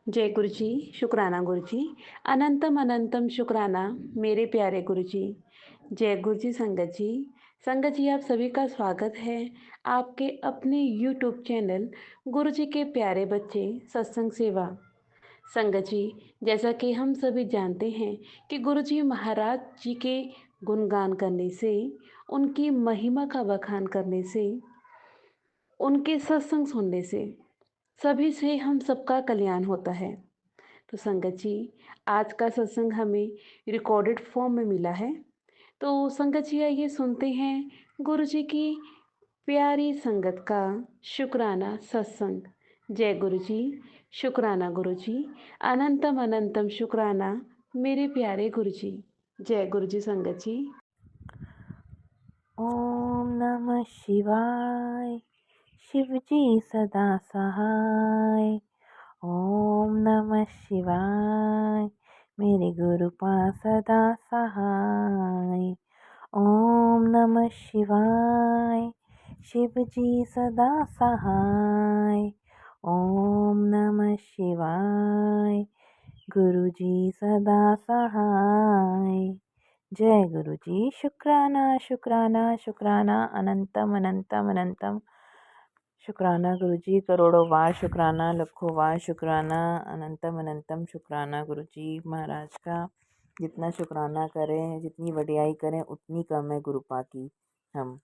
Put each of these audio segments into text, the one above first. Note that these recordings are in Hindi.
जय गुरु जी, शुक्राना गुरु जी। अनंतम अनंतम शुक्राना मेरे प्यारे गुरु जी। जय गुरु जी संगत जी। संगत जी आप सभी का स्वागत है आपके अपने यूट्यूब चैनल गुरु जी के प्यारे बच्चे सत्संग सेवा। संगत जी जैसा कि हम सभी जानते हैं कि गुरु जी महाराज जी के गुणगान करने से, उनकी महिमा का बखान करने से, उनके सत्संग सुनने से सभी से हम सबका कल्याण होता है। तो संगत जी आज का सत्संग हमें रिकॉर्डेड फॉर्म में मिला है। तो संगत जी आइए सुनते हैं गुरु जी की प्यारी संगत का शुक्राना सत्संग। जय गुरु जी, शुक्राना गुरु जी। अनंतम अनंतम शुक्राना मेरे प्यारे गुरु जी। जय गुरु जी संगत जी। ओम नमः शिवाय। शिवजी सदा सहाय। ओम नमः शिवाय। मेरे गुरु पास सदा सहाय। ओम नमः शिवाय। शिवजी सदा सहाय। ओम नमः शिवाय। गुरुजी सदा सहाय। जय गुरु जी। शुक्राना शुक्राना शुक्राना अनंतम अनंतम अनंतम शुक्राना गुरु जी। करोड़ों बार शुक्राना, लाखों बार शुक्राना, अनंतम अनंतम शुक्राना गुरु जी महाराज का। जितना शुक्राना करें, जितनी वडियाई करें उतनी कम है गुरुपा की। हम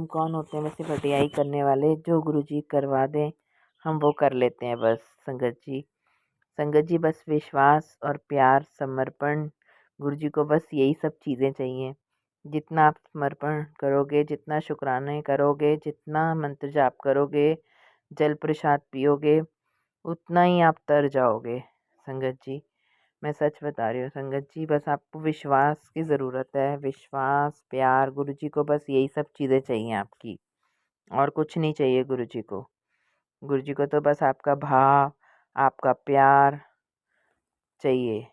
कौन होते हैं वैसे वडियाई करने वाले। जो गुरु जी करवा दें हम वो कर लेते हैं बस। संगत जी बस विश्वास और प्यार, समर्पण, गुरु जी को बस यही सब चीज़ें चाहिए। जितना आप समर्पण करोगे, जितना शुक्राने करोगे, जितना मंत्र जाप करोगे, जल प्रसाद पियोगे, उतना ही आप तर जाओगे। संगत जी मैं सच बता रही हूँ संगत जी, बस आपको विश्वास की ज़रूरत है। विश्वास, प्यार, गुरु जी को बस यही सब चीज़ें चाहिए आपकी, और कुछ नहीं चाहिए गुरु जी को। गुरु जी को तो बस आपका भाव, आपका प्यार चाहिए।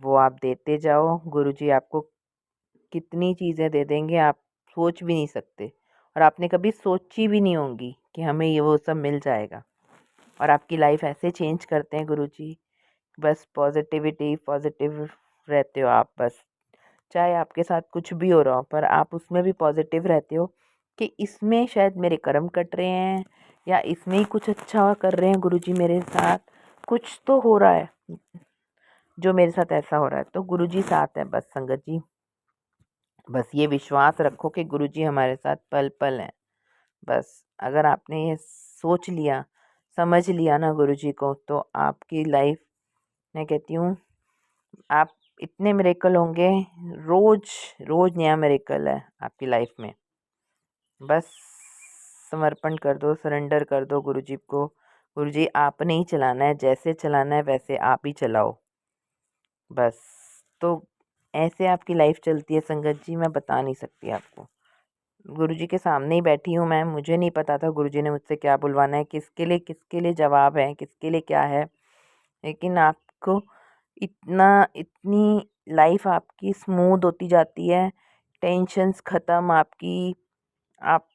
वो आप देते जाओ, गुरु जी आपको कितनी चीज़ें दे देंगे आप सोच भी नहीं सकते, और आपने कभी सोची भी नहीं होंगी कि हमें ये वो सब मिल जाएगा। और आपकी लाइफ ऐसे चेंज करते हैं गुरु जी। बस पॉजिटिविटी, पॉजिटिव रहते हो आप बस। चाहे आपके साथ कुछ भी हो रहा हो, पर आप उसमें भी पॉजिटिव रहते हो कि इसमें शायद मेरे कर्म कट रहे हैं, या इसमें ही कुछ अच्छा कर रहे हैं गुरु जी मेरे साथ। कुछ तो हो रहा है जो मेरे साथ ऐसा हो रहा है, तो गुरु जी साथ है बस। संगत जी बस ये विश्वास रखो कि गुरु जी हमारे साथ पल पल हैं। बस अगर आपने ये सोच लिया, समझ लिया ना गुरु जी को, तो आपकी लाइफ, मैं कहती हूँ, आप इतने मिरेकल होंगे। रोज रोज नया मिरेकल है आपकी लाइफ में। बस समर्पण कर दो, सरेंडर कर दो गुरु जी को। गुरु जी आपने ही चलाना है, जैसे चलाना है वैसे आप ही चलाओ बस। तो ऐसे आपकी लाइफ चलती है संगत जी, मैं बता नहीं सकती आपको। गुरु जी के सामने ही बैठी हूँ मैं, मुझे नहीं पता था गुरु जी ने मुझसे क्या बुलवाना है, किसके लिए जवाब है, किसके लिए क्या है। लेकिन आपको इतनी लाइफ आपकी स्मूथ होती जाती है, टेंशन्स ख़त्म आपकी। आप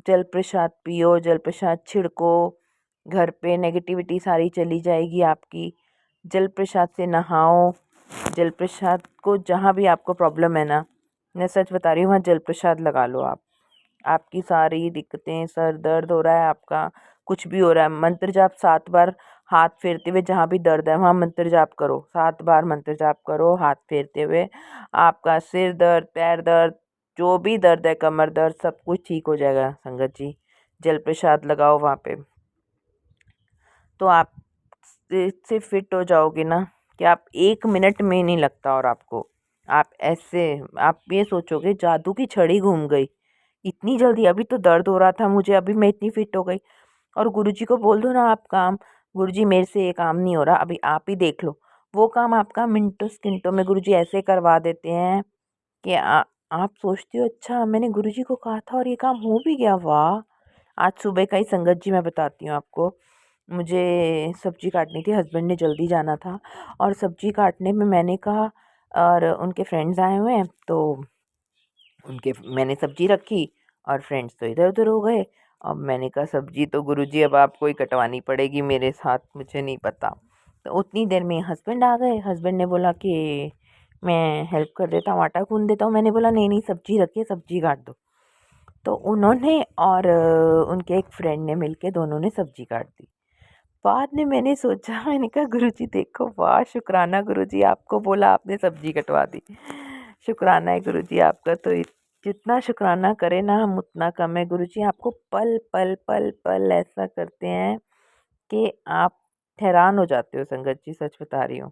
जल प्रसाद पियो, जल प्रसाद छिड़को, घर पे नेगेटिविटी सारी चली जाएगी आपकी। जल प्रसाद से नहाओ, जल प्रसाद को जहाँ भी आपको प्रॉब्लम है ना, मैं सच बता रही हूँ, वहाँ जल प्रसाद लगा लो आप। आपकी सारी दिक्कतें, सर दर्द हो रहा है आपका, कुछ भी हो रहा है, मंत्र जाप 7 बार हाथ फेरते हुए, जहाँ भी दर्द है वहाँ मंत्र जाप करो। 7 बार मंत्र जाप करो हाथ फेरते हुए। आपका सिर दर्द, पैर दर्द, जो भी दर्द है, कमर दर्द, सब कुछ ठीक हो जाएगा संगत जी। जल प्रसाद लगाओ वहाँ पे, तो आप इससे फिट हो जाओगे ना कि आप 1 मिनट में नहीं लगता। और आपको, आप ऐसे, आप ये सोचोगे जादू की छड़ी घूम गई, इतनी जल्दी, अभी तो दर्द हो रहा था मुझे, अभी मैं इतनी फिट हो गई। और गुरुजी को बोल दो ना आप काम, गुरुजी मेरे से ये काम नहीं हो रहा, अभी आप ही देख लो। वो काम आपका मिनटों सेकंडों में गुरुजी ऐसे करवा देते हैं कि आप सोचते हो अच्छा मैंने गुरुजी को कहा था और ये काम हो भी गया, वाह। आज सुबह का ही संगत जी मैं बताती हूँ आपको। मुझे सब्जी काटनी थी, हस्बैंड ने जल्दी जाना था, और सब्जी काटने में मैंने कहा, और उनके फ्रेंड्स आए हुए हैं, तो उनके मैंने सब्जी रखी और फ्रेंड्स तो इधर उधर हो गए। अब मैंने कहा सब्जी तो गुरुजी अब आपको ही कटवानी पड़ेगी मेरे साथ, मुझे नहीं पता। तो उतनी देर में हस्बैंड आ गए। हस्बैंड ने बोला कि मैं हेल्प कर देता हूँ, आटा गूँध देता हूँ। मैंने बोला नहीं नहीं, सब्जी रखिए, सब्जी काट दो। तो उन्होंने और उनके एक फ्रेंड ने मिलके दोनों ने सब्जी काट दी। बाद में मैंने सोचा, मैंने कहा गुरुजी देखो, वाह शुक्राना गुरुजी, आपको बोला आपने सब्जी कटवा दी। शुक्राना है गुरुजी आपका, तो जितना शुक्राना करें ना हम उतना कम है। गुरुजी आपको पल पल पल पल ऐसा करते हैं कि आप हैरान हो जाते हो संगत जी, सच बता रही हूँ।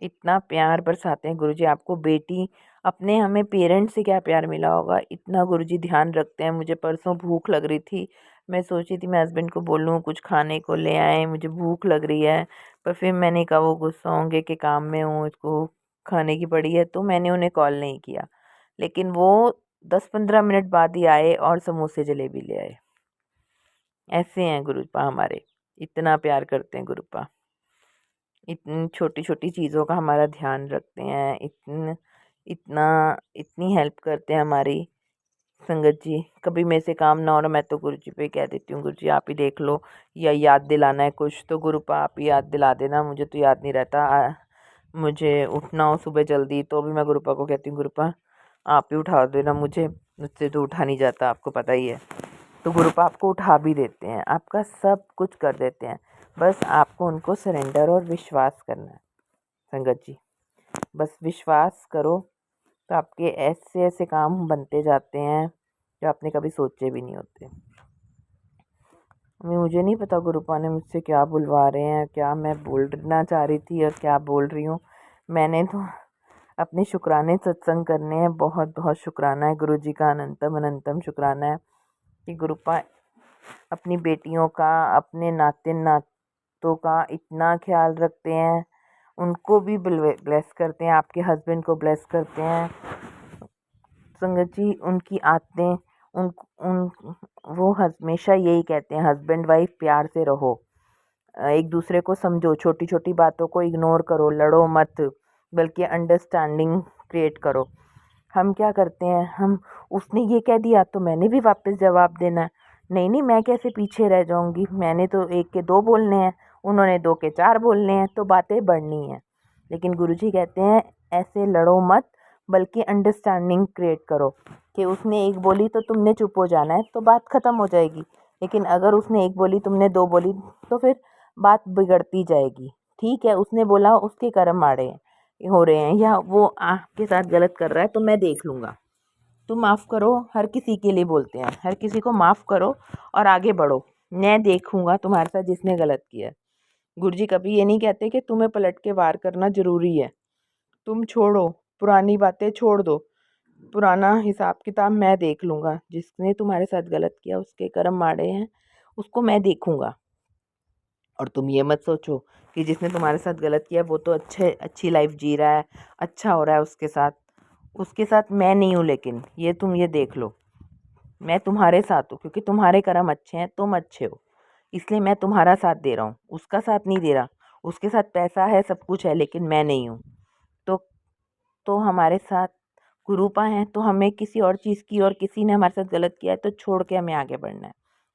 इतना प्यार बरसाते हैं गुरुजी आपको। बेटी अपने हमें पेरेंट्स से क्या प्यार मिला होगा, इतना गुरुजी ध्यान रखते हैं। मुझे परसों भूख लग रही थी, मैं सोची थी मैं हस्बैंड को बोलूँ कुछ खाने को ले आए, मुझे भूख लग रही है। पर फिर मैंने कहा वो गुस्सा होंगे कि काम में हूँ, इसको खाने की पड़ी है, तो मैंने उन्हें कॉल नहीं किया। लेकिन वो 10-15 मिनट बाद ही आए और समोसे जलेबी ले आए। ऐसे हैं गुरुपा हमारे, इतना प्यार करते हैं गुरुपा। इतनी छोटी छोटी चीज़ों का हमारा ध्यान रखते हैं, इतना इतनी हेल्प करते हैं हमारी। संगत जी कभी मेरे से काम ना हो रहा, मैं तो गुरु जी पे कह देती हूँ गुरु जी आप ही देख लो, या याद दिलाना है कुछ तो गुरुपा आप ही याद दिला देना, मुझे तो याद नहीं रहता। मुझे उठना हो सुबह जल्दी तो भी मैं गुरुपा को कहती हूँ गुरुपा आप ही उठा देना मुझे, मुझसे तो उठा नहीं जाता, आपको पता ही है। तो गुरुपा आपको उठा भी देते हैं, आपका सब कुछ कर देते हैं। बस आपको उनको सरेंडर और विश्वास करना है संगत जी। बस विश्वास करो तो आपके ऐसे ऐसे काम बनते जाते हैं जो आपने कभी सोचे भी नहीं होते। मुझे नहीं पता गुरुपा ने मुझसे क्या बुलवा रहे हैं, क्या मैं बोलना चाह रही थी और क्या बोल रही हूँ। मैंने तो अपने शुक्राने सत्संग करने हैं। बहुत बहुत शुक्राना है गुरु जी का, अनंतम अनंतम शुक्राना है कि गुरुपा अपनी बेटियों का, अपने नाते नातों का इतना ख्याल रखते हैं। उनको भी ब्लेस करते हैं, आपके हस्बैंड को ब्लेस करते हैं संगत जी। उनकी आदतें उन उन वो हमेशा यही कहते हैं हस्बैंड वाइफ प्यार से रहो, एक दूसरे को समझो, छोटी छोटी बातों को इग्नोर करो, लड़ो मत, बल्कि अंडरस्टैंडिंग क्रिएट करो। हम क्या करते हैं, हम उसने ये कह दिया तो मैंने भी वापस जवाब देना है। नहीं नहीं, मैं कैसे पीछे रह जाऊंगी, मैंने तो एक के दो बोलने हैं, उन्होंने दो के चार बोलने हैं, तो बातें बढ़नी है। लेकिन गुरुजी कहते हैं ऐसे लड़ो मत, बल्कि अंडरस्टैंडिंग क्रिएट करो कि उसने एक बोली तो तुमने चुप हो जाना है, तो बात ख़त्म हो जाएगी। लेकिन अगर उसने एक बोली तुमने दो बोली तो फिर बात बिगड़ती जाएगी। ठीक है, उसने बोला उसके कर्म आड़े हो रहे हैं, या वो आपके साथ गलत कर रहा है तो मैं देख लूँगा। तुम माफ़ करो, हर किसी के लिए बोलते हैं, हर किसी को माफ़ करो और आगे बढ़ो। मैं देखूँगा तुम्हारे साथ जिसने गलत किया है। गुरुजी कभी ये नहीं कहते कि तुम्हें पलट के वार करना ज़रूरी है। तुम छोड़ो, पुरानी बातें छोड़ दो, पुराना हिसाब किताब मैं देख लूँगा। जिसने तुम्हारे साथ गलत किया उसके कर्म आड़े हैं, उसको मैं देखूँगा। और तुम ये मत सोचो कि जिसने तुम्हारे साथ गलत किया वो तो अच्छी लाइफ जी रहा है, अच्छा हो रहा है उसके साथ मैं नहीं हूँ। लेकिन ये तुम ये देख लो, मैं तुम्हारे साथ हूँ, क्योंकि तुम्हारे कर्म अच्छे हैं, तुम अच्छे हो, इसलिए मैं तुम्हारा साथ दे रहा हूँ, उसका साथ नहीं दे रहा। उसके साथ पैसा है, सब कुछ है, लेकिन मैं नहीं हूँ। तो हमारे साथ कुरूपा हैं, तो हमें किसी और चीज़ की, और किसी ने हमारे साथ गलत किया है तो छोड़ के हमें आगे बढ़ना है,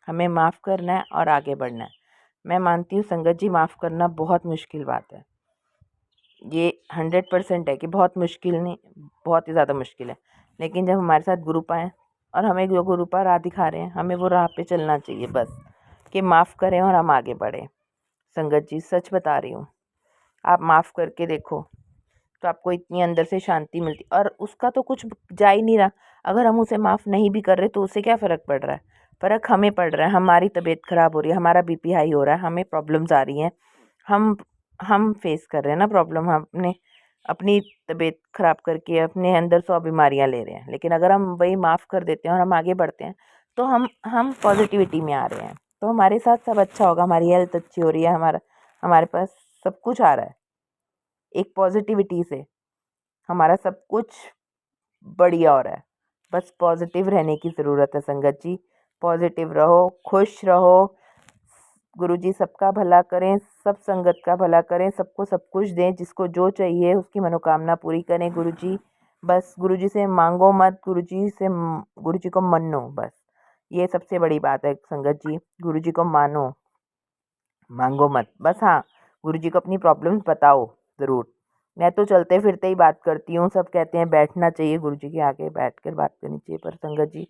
हमें माफ़ करना है और आगे बढ़ना है। मैं मानती हूँ संगत जी माफ़ करना बहुत मुश्किल बात है, ये 100% है कि बहुत मुश्किल नहीं, बहुत ही ज़्यादा मुश्किल है। लेकिन जब हमारे साथ गुरुपा हैं और हमें जो गुरुपा राह दिखा रहे हैं, हमें वो राह पे चलना चाहिए बस, कि माफ़ करें और हम आगे बढ़ें। संगत जी सच बता रही हूँ, आप माफ़ करके देखो तो आपको इतनी अंदर से शांति मिलती, और उसका तो कुछ जा ही नहीं रहा। अगर हम उसे माफ़ नहीं भी कर रहे तो उससे क्या फ़र्क पड़ रहा है, फ़र्क हमें पड़ रहा है। हमारी तबीयत ख़राब हो रही है, हमारा बीपी हाई हो रहा है, हमें प्रॉब्लम्स आ रही हैं, हम हम फेस कर रहे हैं ना प्रॉब्लम, हम अपने अपनी तबीयत ख़राब करके अपने अंदर 100 बीमारियां ले रहे हैं। लेकिन अगर हम वही माफ़ कर देते हैं और हम आगे बढ़ते हैं तो हम पॉजिटिविटी में आ रहे हैं, तो हमारे साथ सब अच्छा होगा, हमारी हेल्थ अच्छी हो रही है, हमारे पास सब कुछ आ रहा है। एक पॉजिटिविटी से हमारा सब कुछ बढ़िया हो रहा है। बस पॉजिटिव रहने की ज़रूरत है संगत जी, पॉजिटिव रहो, खुश रहो। गुरुजी सबका भला करें, सब संगत का भला करें, सबको सब कुछ दें, जिसको जो चाहिए उसकी मनोकामना पूरी करें गुरुजी। बस गुरुजी से मांगो मत, गुरुजी को मनो बस, ये सबसे बड़ी बात है संगत जी। गुरु जी को मानो, मांगो मत, बस हाँ गुरु जी को अपनी प्रॉब्लम्स बताओ ज़रूर। मैं तो चलते फिरते ही बात करती हूँ, सब कहते हैं बैठना चाहिए, गुरु जी के आगे बैठ कर बात करनी चाहिए, पर संगत जी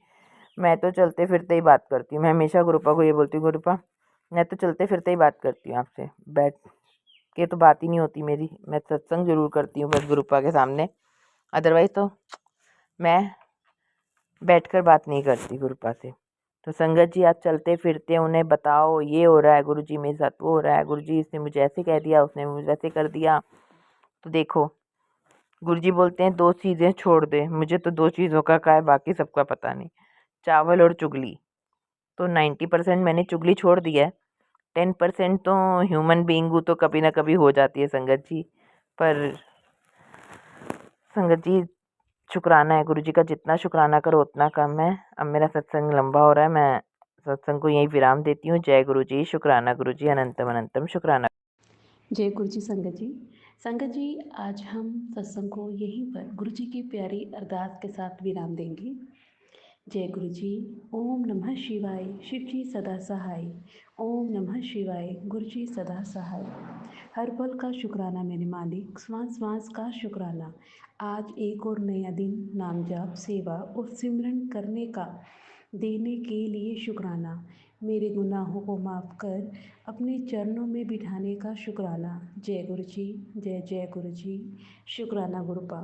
मैं तो चलते फिरते ही बात करती हूँ। मैं हमेशा गुरुपा को ये बोलती हूँ, गुरुपा मैं तो चलते फिरते ही बात करती हूँ, आपसे बैठ के तो बात ही नहीं होती मेरी। मैं सत्संग ज़रूर करती हूँ बस गुरुपा के सामने, अदरवाइज़ तो मैं बैठकर बात नहीं करती गुरुपा से। तो संगत जी आप चलते फिरते उन्हें बताओ ये हो रहा है गुरु जी मेरे साथ, वो हो रहा है गुरु जी, इसने मुझे ऐसे कह दिया, उसने मुझे वैसे कर दिया। तो देखो गुरु जी बोलते हैं 2 चीज़ें छोड़ दे, मुझे तो 2 चीज़ों का है, बाकी सबका पता नहीं, चावल और चुगली। तो 90% मैंने चुगली छोड़ दी है, 10% तो ह्यूमन बीइंग हूँ तो कभी ना कभी हो जाती है संगत जी। पर संगत जी शुक्राना है, गुरु जी का जितना शुक्राना करो उतना कम है। अब मेरा सत्संग लंबा हो रहा है, मैं सत्संग को यहीं विराम देती हूँ। जय गुरु जी, शुक्राना गुरु जी, अनंतम अनंतम शुक्राना। जय गुरु जी संगत जी। संगत जी आज हम सत्संग को यहीं पर गुरु जी की प्यारी अरदास के साथ विराम देंगे। जय गुरु जी। ओम नमः शिवाय, शिव जी सदा सहाय। ओम नमः शिवाय, गुरु जी सदा सहाय। हर पल का शुक्राना मेरे मालिक, श्वास श्वास का शुक्राना। आज एक और नया दिन नाम जाप, सेवा और सिमरन करने का देने के लिए शुक्राना। मेरे गुनाहों को माफ़ कर अपने चरणों में बिठाने का शुक्राना। जय गुरु जी, जय जय गुरु जी। शुक्राना गुरुपा।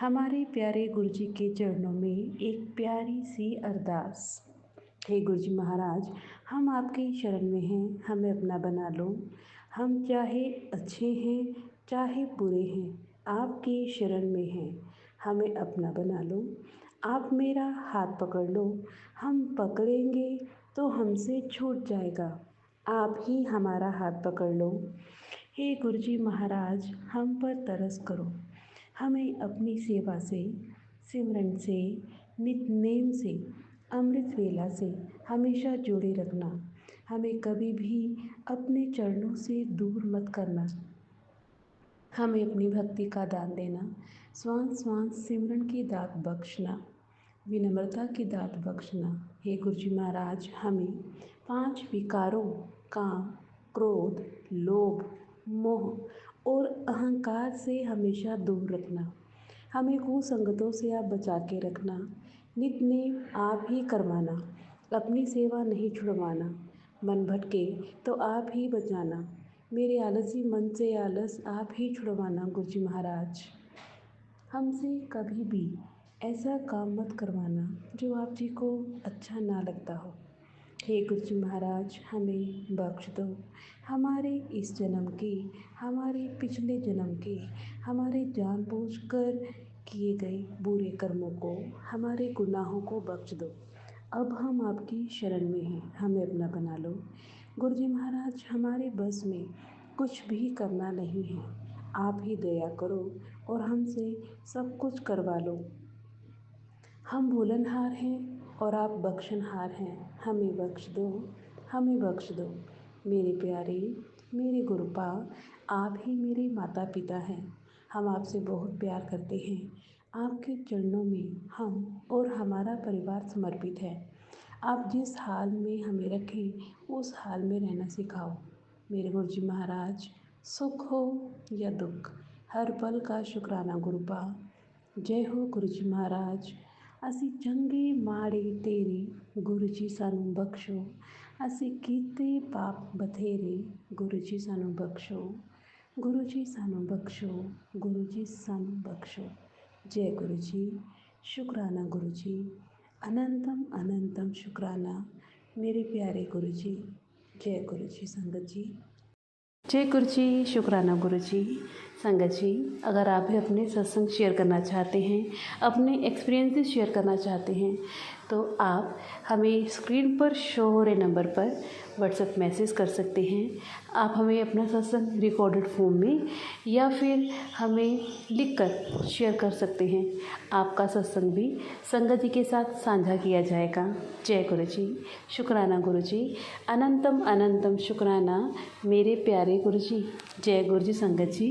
हमारे प्यारे गुरु जी के चरणों में एक प्यारी सी अरदास। हे गुरु जी महाराज, हम आपके शरण में हैं, हमें अपना बना लो। हम चाहे अच्छे हैं चाहे बुरे हैं, आपकी शरण में हैं, हमें अपना बना लो। आप मेरा हाथ पकड़ लो, हम पकड़ेंगे तो हमसे छूट जाएगा। आप ही हमारा हाथ पकड़ लो। हे गुरु जी महाराज, हम पर तरस करो। हमें अपनी सेवा से, सिमरन से, नित नेम से, अमृत वेला से हमेशा जोड़े रखना। हमें कभी भी अपने चरणों से दूर मत करना। हमें अपनी भक्ति का दान देना, श्वास श्वास सिमरन की दात बख्शना, विनम्रता की दात बख्शना। हे गुरु जी महाराज, हमें 5 विकारों काम, क्रोध, लोभ, मोह और अहंकार से हमेशा दूर रखना। हमें कुसंगतों से आप बचा के रखना। नित नेम आप ही करवाना, अपनी सेवा नहीं छुड़वाना। मन भटके तो आप ही बचाना। मेरे आलसी मन से आलस आप ही छुड़वाना गुरु जी महाराज। हमसे कभी भी ऐसा काम मत करवाना जो आप जी को अच्छा ना लगता हो। हे गुरु जी महाराज, हमें बख्श दो। हमारे इस जन्म के, हमारे पिछले जन्म के, हमारे जानबूझकर किए गए बुरे कर्मों को, हमारे गुनाहों को बख्श दो। अब हम आपकी शरण में हैं, हमें अपना बना लो। गुरु जी महाराज, हमारे बस में कुछ भी करना नहीं है, आप ही दया करो और हमसे सब कुछ करवा लो। हम भूलनहार हैं और आप बख्शनहार हैं, हमें बख्श दो, हमें बख्श दो। मेरे प्यारे, मेरे गुरुपा, आप ही मेरे माता पिता हैं। हम आपसे बहुत प्यार करते हैं। आपके चरणों में हम और हमारा परिवार समर्पित है। आप जिस हाल में हमें रखें उस हाल में रहना सिखाओ। मेरे गुरु जी महाराज, सुख हो या दुख, हर पल का शुक्राना गुरुपा। जय हो गुरु जी महाराज। ਅਸੀਂ ਚੰਗੇ ਮਾੜੇ ਤੇਰੇ, ਗੁਰੂ ਜੀ ਸਾਨੂੰ ਬਖਸ਼ੋ। ਅਸੀਂ ਕੀਤੇ ਪਾਪ ਬਥੇਰੇ, ਗੁਰੂ ਜੀ ਸਾਨੂੰ ਬਖਸ਼ੋ। ਗੁਰੂ ਜੀ ਸਾਨੂੰ ਬਖਸ਼ੋ, ਗੁਰੂ ਜੀ ਸਾਨੂੰ ਬਖਸ਼ੋ। जय गुरु जी। शुक्राना गुरु जी, अनंतम अनंतम शुक्राना मेरे प्यारे गुरु जी। जय गुरु जी संगत जी। जय गुरु जी, शुक्राना गुरु जी। संगत जी, अगर आप भी अपने सत्संग शेयर करना चाहते हैं, अपने एक्सपीरियंसेस शेयर करना चाहते हैं, तो आप हमें स्क्रीन पर शो हो रहे नंबर पर व्हाट्सएप मैसेज कर सकते हैं। आप हमें अपना सत्संग रिकॉर्डेड फॉर्म में या फिर हमें लिखकर शेयर कर सकते हैं। आपका सत्संग भी संगत जी के साथ साझा किया जाएगा। जय गुरु जी, शुक्राना गुरु जी, अनंतम अनंतम शुक्राना मेरे प्यारे गुरु जी। जय गुरु जी संगत जी।